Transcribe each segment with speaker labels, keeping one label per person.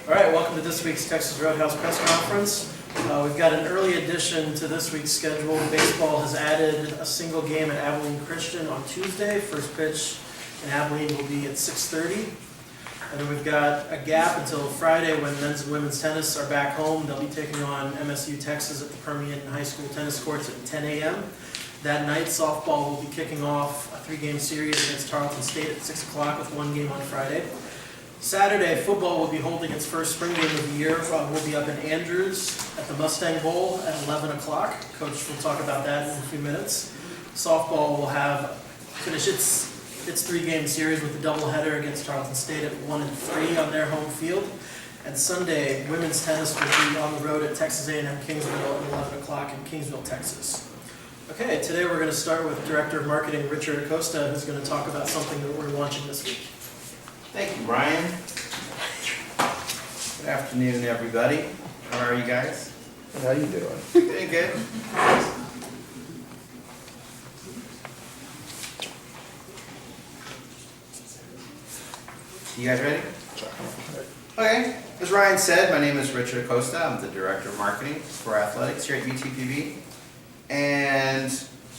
Speaker 1: All right, welcome to this week's Texas Roadhouse press conference. We've got an early addition to this week's schedule. Baseball has added a single game at Abilene Christian on Tuesday. First pitch in Abilene will be at 6:30. And then we've got a gap until Friday when men's and women's tennis are back home. They'll be taking on MSU Texas at the Permian High School tennis courts at 10 a.m. That night, softball will be kicking off a 3-game series against Tarleton State at 6 o'clock with one game on Friday. Saturday, football will be holding its first spring game of the year. We'll be up in Andrews at the Mustang Bowl at 11 o'clock. Coach will talk about that in a few minutes. Softball will finish its 3-game series with a doubleheader against Tarleton State at 1 and 3 on their home field. And Sunday, women's tennis will be on the road at Texas A&M Kingsville at 11 o'clock in Kingsville, Texas. Okay, today we're going to start with Director of Marketing Richard Acosta, who's going to talk about something that we're launching this week.
Speaker 2: Thank you, Brian. Good afternoon, everybody. How are you guys?
Speaker 3: How you doing?
Speaker 2: Doing good. You guys ready? Okay. As Ryan said, my name is Richard Acosta. I'm the Director of Marketing for Athletics here at UTPB. And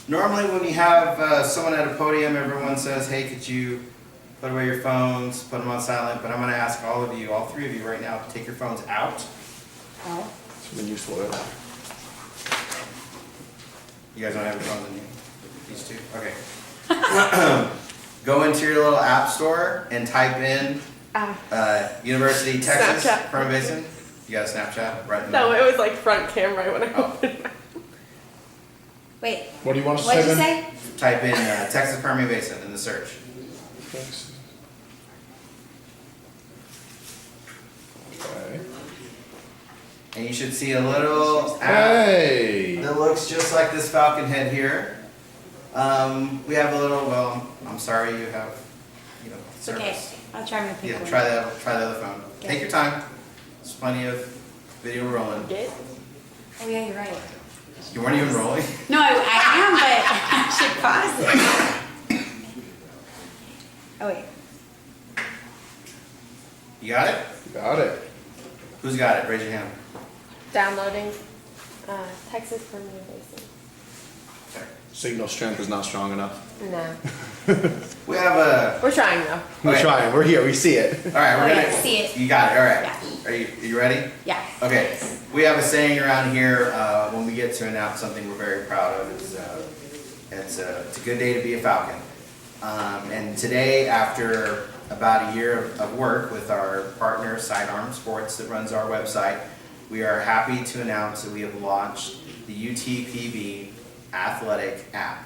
Speaker 2: normally when you have someone at a podium, everyone says, hey, could you put away your phones, put them on silent, but I'm going to ask all of you, all three of you right now, to take your phones out.
Speaker 3: Oh. It's been useful.
Speaker 2: You guys don't have your phones in you? These two? Okay. Go into your little app store and type in University of Texas,
Speaker 4: Snapchat.
Speaker 2: Permian Basin. You got a Snapchat? Right in
Speaker 4: No,
Speaker 2: there.
Speaker 4: it was like front camera when I opened my.
Speaker 5: Wait,
Speaker 3: What do you want us to
Speaker 5: what did you
Speaker 3: type in?
Speaker 5: say?
Speaker 2: Type in Texas Permian Basin in the search.
Speaker 3: Thanks. Okay.
Speaker 2: And you should see a little app
Speaker 3: Hey!
Speaker 2: that looks just like this falcon head here. We have a little, well, I'm sorry you have,
Speaker 5: It's okay.
Speaker 2: service.
Speaker 5: I'll try my pink
Speaker 2: Yeah,
Speaker 5: one.
Speaker 2: try the other phone.
Speaker 5: Okay.
Speaker 2: Take your time. There's plenty of video rolling.
Speaker 4: Did?
Speaker 5: Oh yeah, you're right.
Speaker 2: You weren't even rolling.
Speaker 5: No, I am, but I should pause it. Oh wait.
Speaker 2: You got it?
Speaker 3: Got it.
Speaker 2: Who's got it? Raise your hand.
Speaker 4: Downloading Texas Permian Basin.
Speaker 3: Signal strength is not strong enough.
Speaker 4: No.
Speaker 2: We have a.
Speaker 4: We're trying though.
Speaker 3: We're
Speaker 2: Okay.
Speaker 3: trying. We're here. We see it.
Speaker 2: All right, we're
Speaker 5: Oh,
Speaker 2: gonna.
Speaker 5: yeah, see it.
Speaker 2: You got it. All right.
Speaker 5: Yeah.
Speaker 2: Are you ready?
Speaker 5: Yeah.
Speaker 2: Okay. We have a saying around here when we get to announce something we're very proud of. It's a good day to be a Falcon. And today, after about a year of work with our partner Sidearm Sports that runs our website, we are happy to announce that we have launched the UTPB Athletic app.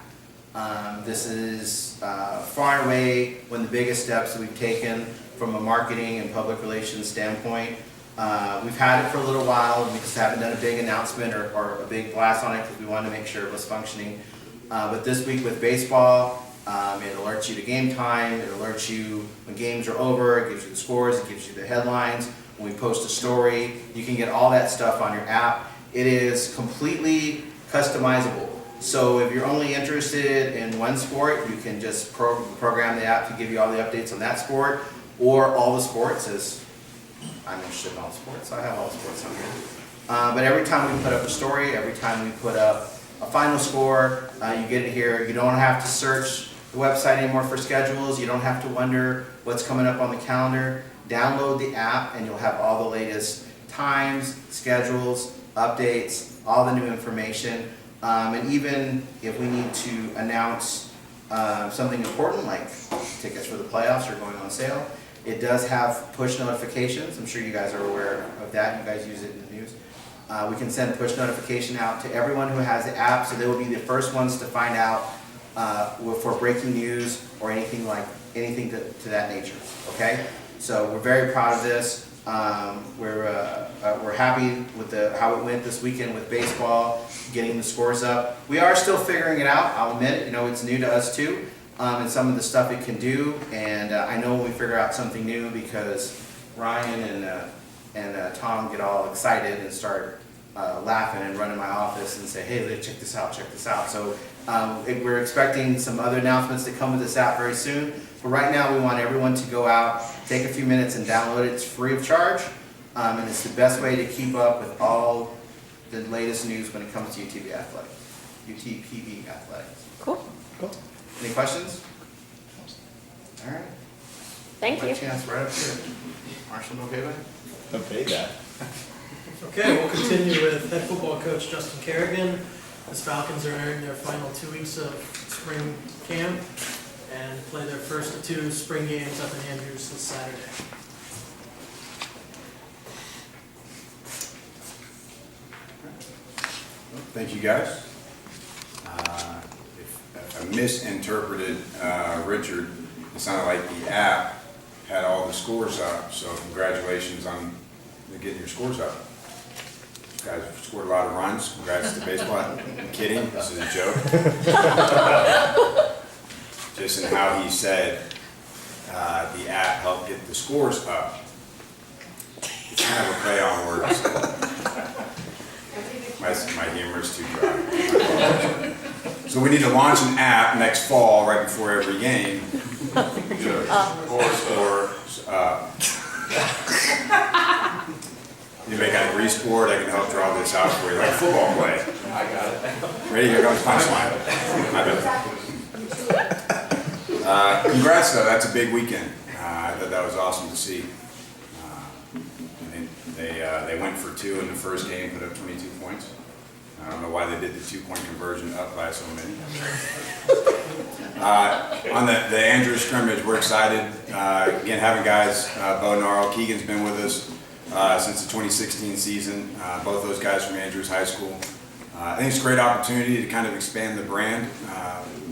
Speaker 2: This is far and away one of the biggest steps that we've taken from a marketing and public relations standpoint. We've had it for a little while, and we just haven't done a big announcement or a big blast on it because we wanted to make sure it was functioning. But this week with baseball, it alerts you to game time, it alerts you when games are over, it gives you the scores, it gives you the headlines. When we post a story, you can get all that stuff on your app. It is completely customizable. So if you're only interested in one sport, you can just program the app to give you all the updates on that sport, or all the sports, as I'm interested in all the sports, so I have all the sports on here. But every time we put up a story, every time we put up a final score, you get it here. You don't have to search the website anymore for schedules. You don't have to wonder what's coming up on the calendar. Download the app and you'll have all the latest times, schedules, updates, all the new information. And even if we need to announce something important like tickets for the playoffs are going on sale, it does have push notifications. I'm sure you guys are aware of that. You guys use it in the news. We can send push notification out to everyone who has the app, so they will be the first ones to find out for breaking news or anything to that nature. Okay, so we're very proud of this. We're happy with how it went this weekend with baseball, getting the scores up. We are still figuring it out. I'll admit it. It's new to us too, and some of the stuff it can do. And I know when we figure out something new, because Ryan and Tom get all excited and start laughing and run in my office and say, hey, check this out, check this out. So we're expecting some other announcements to come with this app very soon. But right now we want everyone to go out, take a few minutes and download it. It's free of charge. And it's the best way to keep up with all the latest news when it comes to UTV athletics. UTPB athletics.
Speaker 4: Cool.
Speaker 3: Cool.
Speaker 2: Any questions? All right.
Speaker 4: Thank
Speaker 2: My
Speaker 4: you.
Speaker 2: chance right up here. Marshall, okay with it?
Speaker 3: Don't pay that.
Speaker 1: Okay, we'll continue with head football coach Justin Kerrigan. The Falcons are entering their final 2 weeks of spring camp and play their first of 2 spring games up in Andrews this Saturday.
Speaker 6: Thank you, guys. If I misinterpreted Richard, it sounded like the app had all the scores up, so congratulations on getting your scores up. You guys have scored a lot of runs. Congrats to baseball. I'm kidding. This is a joke. Just in how he said the app helped get the scores up. It's kind of a play on words. My humor is too dry. So we need to launch an app next fall, right before every game. Anybody got a grease board? I can help draw this out for you, like a football play. I got it. Ready? Here comes punchline. Congrats, though. That's a big weekend. I thought that was awesome to see. They went for 2 in the first game, put up 22 points. I don't know why they did the 2-point conversion up by so many. On the Andrews scrimmage, we're excited. Again, having guys, Bo Gnarl, Keegan's been with us since the 2016 season. Both those guys from Andrews High School. I think it's a great opportunity to kind of expand the brand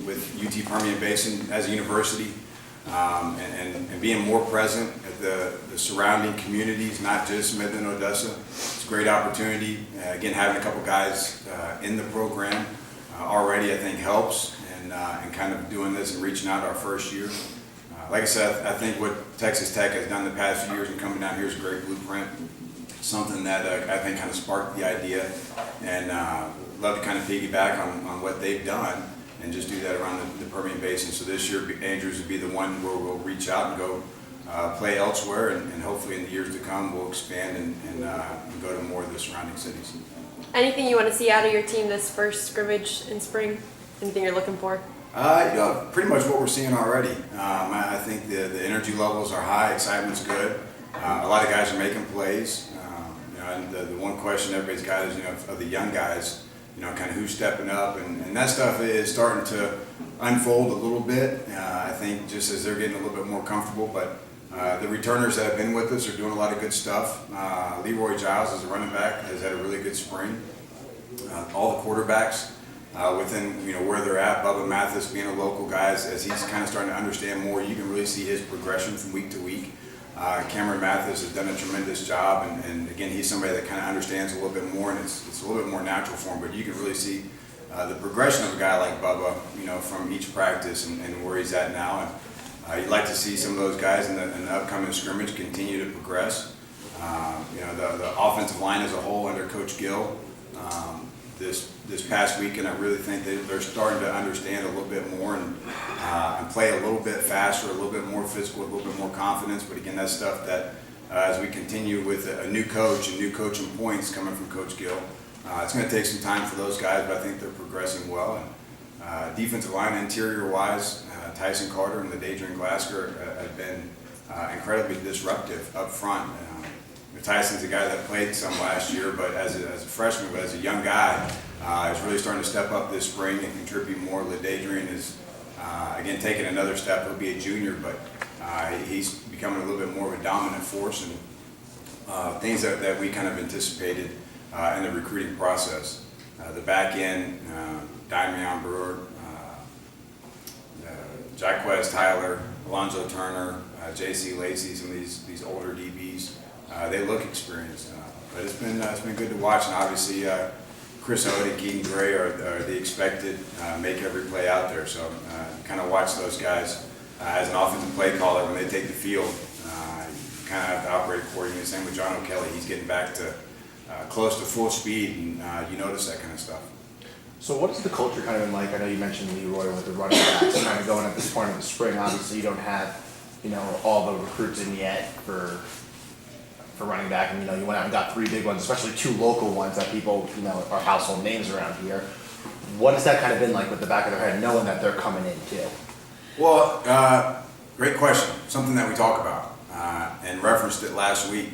Speaker 6: with UT Permian Basin as a university. And being more present at the surrounding communities, not just Midland, Odessa. It's a great opportunity. Again, having a couple guys in the program already, I think, helps, and kind of doing this and reaching out our first year. Like I said, I think what Texas Tech has done the past few years and coming down here is a great blueprint. Something that I think kind of sparked the idea, and love to kind of piggyback on what they've done and just do that around the Permian Basin. So this year, Andrews would be the one where we'll reach out and go play elsewhere, and hopefully in the years to come, we'll expand and go to more of the surrounding cities.
Speaker 4: Anything you want to see out of your team this first scrimmage in spring? Anything you're looking for?
Speaker 6: Pretty much what we're seeing already. I think the energy levels are high, excitement's good. A lot of guys are making plays. And the one question everybody's got is, of the young guys, kind of who's stepping up, and that stuff is starting to unfold a little bit. I think just as they're getting a little bit more comfortable, but the returners that have been with us are doing a lot of good stuff. Leroy Giles as a running back has had a really good spring. All the quarterbacks within where they're at, Bubba Mathis being a local guy, as he's kind of starting to understand more, you can really see his progression from week to week. Cameron Mathis has done a tremendous job, and again, he's somebody that kind of understands a little bit more, and it's a little bit more natural for him, but you can really see the progression of a guy like Bubba, from each practice and where he's at now. And you'd like to see some of those guys in the upcoming scrimmage continue to progress. The offensive line as a whole under Coach Gill, this past weekend, I really think that they're starting to understand a little bit more and play a little bit faster, a little bit more physical, a little bit more confidence. But again, that's stuff that as we continue with a new coach and new coaching points coming from Coach Gill, it's going to take some time for those guys, but I think they're progressing well. And defensive line, interior-wise, Tyson Carter and LaDadrian Glasgow have been incredibly disruptive up front. Tyson's a guy that played some last year, but as a freshman, but as a young guy, is really starting to step up this spring and contribute more. LaDadrian is, again, taking another step. He'll be a junior, but he's becoming a little bit more of a dominant force, and things that we kind of anticipated in the recruiting process. The back end, Damian Brewer, Jaquez Tyler, Alonzo Turner, J.C. Lacey, some of these older DBs. They look experienced, but it's been good to watch, and obviously Chris Ode and Keaton Gray are the expected make every play out there. So kind of watch those guys as an offensive play caller when they take the field. You kind of have to operate accordingly. Same with John O'Kelly; he's getting back to close to full speed, and you notice that kind of stuff.
Speaker 3: So what has the culture kind of been like? I know you mentioned Leroy with the running backs kind of going at this point of the spring. Obviously, you don't have all the recruits in yet for for running back, and you went out and got 3 big ones, especially 2 local ones that people are household names around here. What has that kind of been like with the back of their head, knowing that they're coming in too?
Speaker 6: Well, great question. Something that we talk about and referenced it last week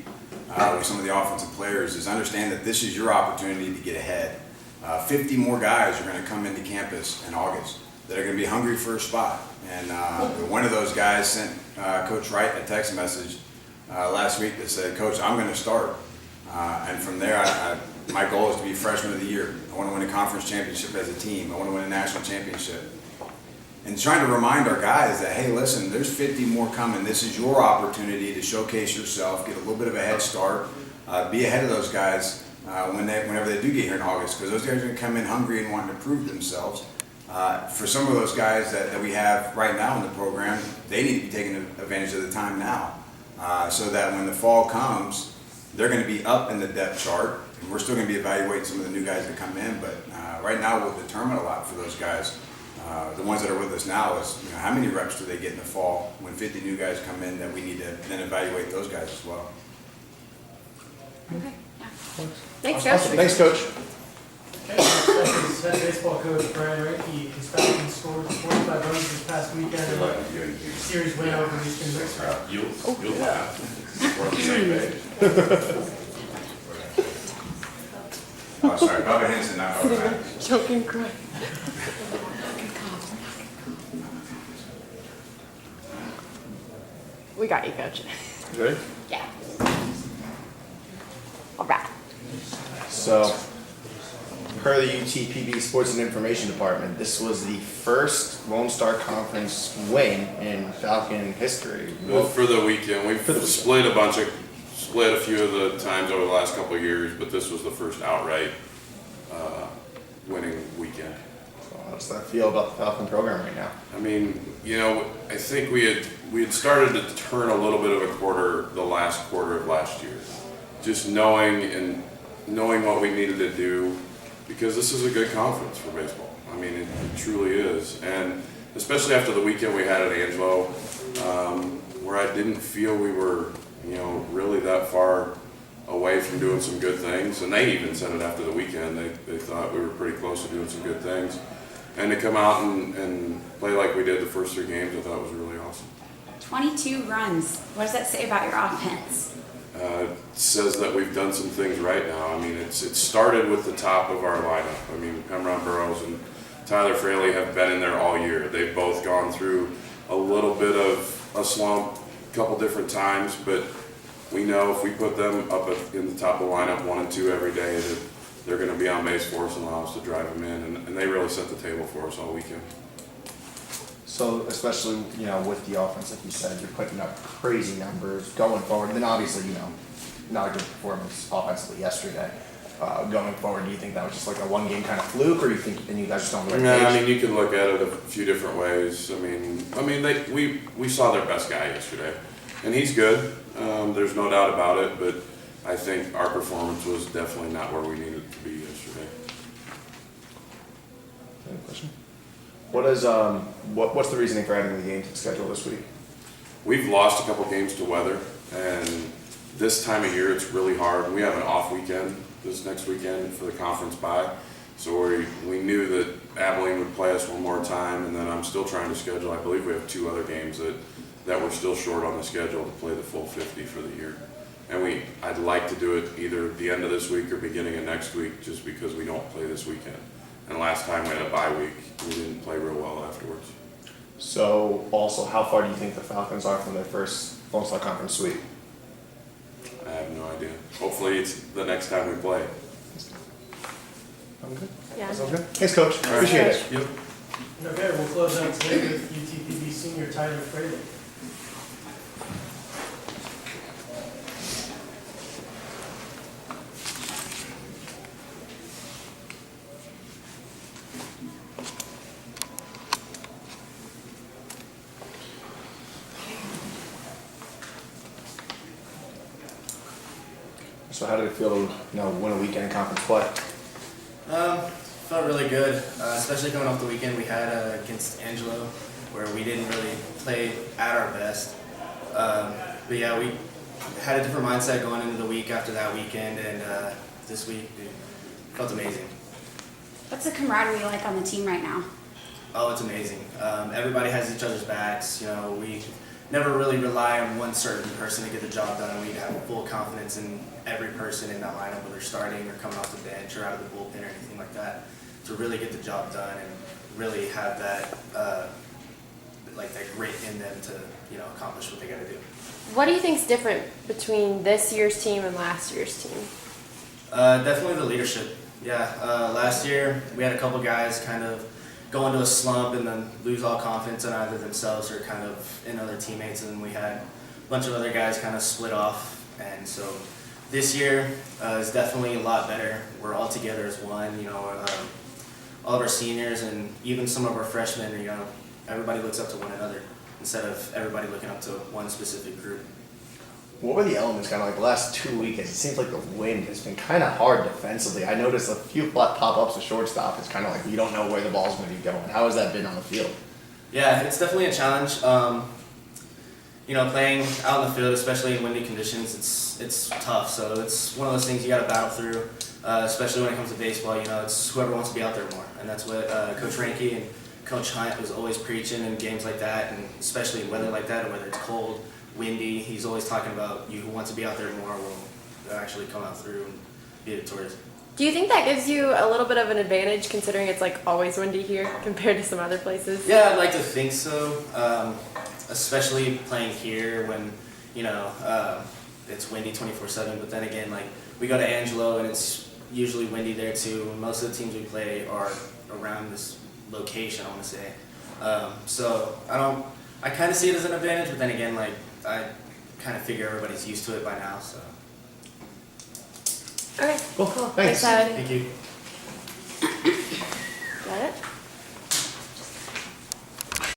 Speaker 6: with some of the offensive players is understand that this is your opportunity to get ahead. 50 more guys are going to come into campus in August that are going to be hungry for a spot. And one of those guys sent Coach Wright a text message last week that said, "Coach, I'm going to start." And from there, my goal is to be freshman of the year. I want to win a conference championship as a team. I want to win a national championship. And trying to remind our guys that, hey, listen, there's 50 more coming. This is your opportunity to showcase yourself, get a little bit of a head start, be ahead of those guys whenever they do get here in August, because those guys are going to come in hungry and wanting to prove themselves. For some of those guys that we have right now in the program, they need to be taking advantage of the time now, so that when the fall comes, they're going to be up in the depth chart. And we're still going to be evaluating some of the new guys that come in, but right now we'll determine a lot for those guys. The ones that are with us now is how many reps do they get in the fall when 50 new guys come in, that we need to then evaluate those guys as well.
Speaker 5: Okay, yeah.
Speaker 4: Thanks,
Speaker 3: Awesome.
Speaker 4: Coach.
Speaker 3: Thanks, Coach.
Speaker 1: Okay, next up is head baseball coach Brian Reinke. His Falcons scored 45 runs this past weekend in a series win over Eastern Mixer.
Speaker 7: You'll laugh. We're on the same page.
Speaker 6: Oh, sorry, Bubba Henson, not Bubba Henson.
Speaker 4: Choking cry. We got you, Coach.
Speaker 3: You ready?
Speaker 5: Yeah.
Speaker 4: All right.
Speaker 3: So, per the UTPB Sports and Information Department, this was the first Lone Star Conference win in Falcon history.
Speaker 7: Well, for the weekend, we've split a few of the times over the last couple of years, but this was the first outright winning weekend.
Speaker 3: So how does that feel about the Falcon program right now?
Speaker 7: I mean, I think we had started to turn a little bit of a corner the last quarter of last year, just knowing what we needed to do, because this is a good conference for baseball. I mean, it truly is, and especially after the weekend we had at Angelo, where I didn't feel we were, really that far away from doing some good things, and they even said it after the weekend. They thought we were pretty close to doing some good things, and to come out and play like we did the first 3 games, I thought was really awesome.
Speaker 5: 22 runs. What does that say about your offense?
Speaker 7: It says that we've done some things right now. I mean, it started with the top of our lineup. I mean, Pemron Burrows and Tyler Fraley have been in there all year. They've both gone through a little bit of a slump a couple different times, but we know if we put them up in the top of the lineup 1 and 2 every day, that they're going to be on base for us and allow us to drive them in, and they really set the table for us all weekend.
Speaker 3: So, especially, with the offense, like you said, you're putting up crazy numbers going forward. And then obviously, not a good performance offensively yesterday. Going forward, do you think that was just like a 1-game kind of fluke, or you think you guys just don't really?
Speaker 7: Yeah, I mean, you can look at it a few different ways. I mean, we saw their best guy yesterday, and he's good. There's no doubt about it, but I think our performance was definitely not where we needed to be yesterday.
Speaker 3: Any question? What's the reasoning for adding the game to the schedule this week?
Speaker 7: We've lost a couple games to weather, and this time of year it's really hard. We have an off weekend this next weekend for the conference bye, so we knew that Abilene would play us one more time, and then I'm still trying to schedule. I believe we have 2 other games that we're still short on the schedule to play the full 50 for the year. And I'd like to do it either the end of this week or beginning of next week, just because we don't play this weekend. And last time we had a bye week, we didn't play real well afterwards.
Speaker 3: So, also, how far do you think the Falcons are from their first Lone Star Conference sweep?
Speaker 7: I have no idea. Hopefully it's the next time we play.
Speaker 3: I'm good.
Speaker 4: Yeah.
Speaker 3: Sounds good. Thanks, Coach. Appreciate it.
Speaker 7: Yep.
Speaker 1: Okay, we'll close out today with UTPB senior Tyler Fraley.
Speaker 3: So, how did it feel to win a weekend in conference play?
Speaker 8: Felt really good, especially coming off the weekend we had against Angelo, where we didn't really play at our best. But yeah, had a different mindset going into the week after that weekend, and this week it felt amazing.
Speaker 5: What's the camaraderie like on the team right now?
Speaker 8: Oh, it's amazing. Everybody has each other's backs. You know, we never really rely on one certain person to get the job done. We have full confidence in every person in that lineup, whether starting or coming off the bench or out of the bullpen or anything like that, to really get the job done and really have that that grit in them to accomplish what they got to do.
Speaker 4: What do you think's different between this year's team and last year's team?
Speaker 8: Definitely the leadership. Yeah, last year we had a couple guys kind of go into a slump and then lose all confidence in either themselves or kind of in other teammates, and then we had a bunch of other guys kind of split off. And so this year is definitely a lot better. We're all together as one. All of our seniors and even some of our freshmen. Everybody looks up to one another instead of everybody looking up to one specific group.
Speaker 3: What were the elements kind of like the last 2 weekends? It seems like the wind has been kind of hard defensively. I noticed a few pop-ups to shortstop. It's kind of like you don't know where the ball's going to be going. How has that been on the field?
Speaker 8: Yeah, it's definitely a challenge. Playing out in the field, especially in windy conditions, it's tough. So it's one of those things you got to battle through, especially when it comes to baseball. It's whoever wants to be out there more, and that's what Coach Ranke and Coach Hunt was always preaching in games like that, and especially in weather like that, or whether it's cold, windy. He's always talking about you who want to be out there more will actually come out through and be victorious.
Speaker 4: Do you think that gives you a little bit of an advantage considering it's like always windy here compared to some other places?
Speaker 8: Yeah, I'd like to think so, especially playing here when it's windy 24/7. But then again, we go to Angelo and it's usually windy there too. Most of the teams we play are around this location, I want to say. So I kind of see it as an advantage, but then again, I kind of figure everybody's used to it by now. So.
Speaker 4: Okay,
Speaker 3: Cool.
Speaker 4: cool.
Speaker 3: Thanks.
Speaker 4: Thanks, Ed.
Speaker 8: Thank you.